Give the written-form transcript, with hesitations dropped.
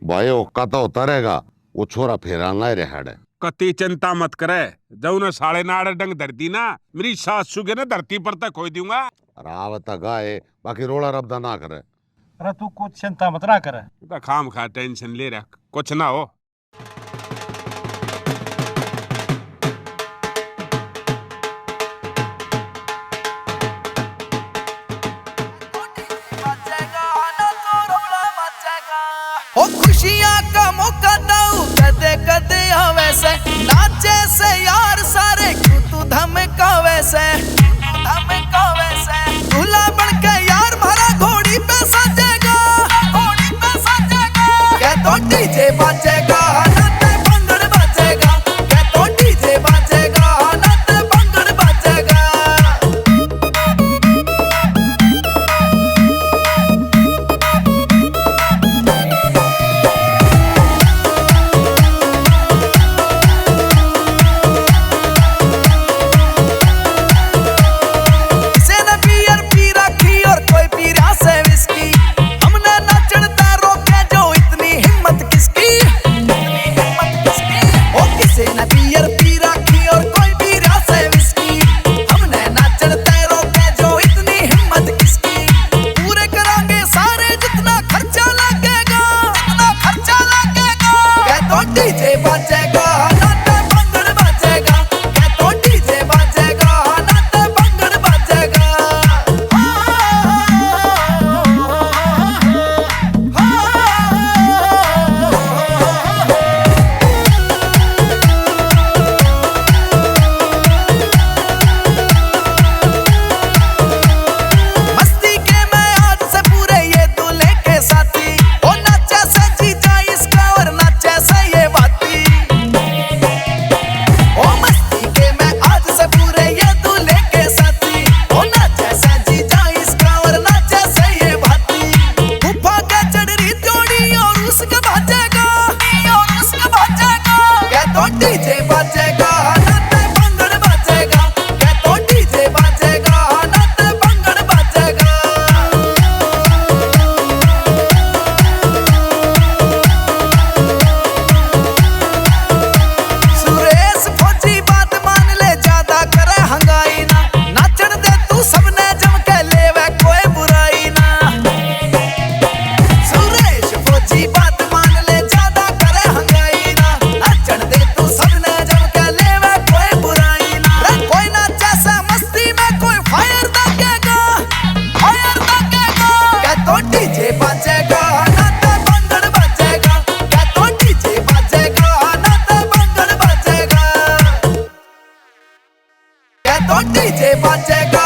भाई ओक्का तो होता रहेगा, वो छोरा फेराना ही रहा है। कति चिंता मत करे, जब ने साढ़े नाड़ डंग धरती ना, मेरी सासू के ना धरती पर तक खोई दूंगा। रावत गाय बाकी रोला रबदा ना करे। अरे तू कुछ चिंता मत ना करे, खाम खा टेंशन ले रख, कुछ ना हो। ओ खुशियां का मौका दाऊ कदे कदे आवे से, नाचे से यार सारे क्यों तू धमकावे से, दूल्हा बन के यार मारा घोड़ी पे सजेगा, क्या तो डीजे बजेगा नाते भंगड़ बजेगा, क्या तो डीजे बजेगा नाते भंगड़ बजेगा। डीजे बजेगा नाते भंगड़ बजेगा, क्या तो डीजे बजेगा नाते भंगड़ बजेगा। मस्ती के मैं आज से पूरे ये दूल्हे के साथी, ओ नाचे से जीजा इसका और नाचे से ये बाती। ओ मस्ती के मैं आज से पूरे ये दूल्हे के साथी, ओ नाचे से जीजा इसका और नाचे से ये बाती। गुफा का चढ़री जोड़ी और उसका बजेगा, क्या तो डीजे बजेगा नाते भंगड़ बजेगा, क्या तो डीजे बजेगा नाते भंगड़ बजेगा। सुरेश फौजी बात मान ले, ज्यादा करे हंगाई ना, नाचन दे तू सबने जम के लेवे कोई बुराई ना। सुरेश फौजी बात मान ले, ज्यादा करे हंगाई ना, नाचन दे तू सबने जम के लेवे कोई बुराई ना। रे कोई नाचे से मस्ती में कोई फायर दागेगा, क्या तो डीजे बजेगा नाते भंगड़ बजेगा, क्या तो डीजे बजेगा नाते भंगड़ बजेगा, क्या तो डीजे बजेगा।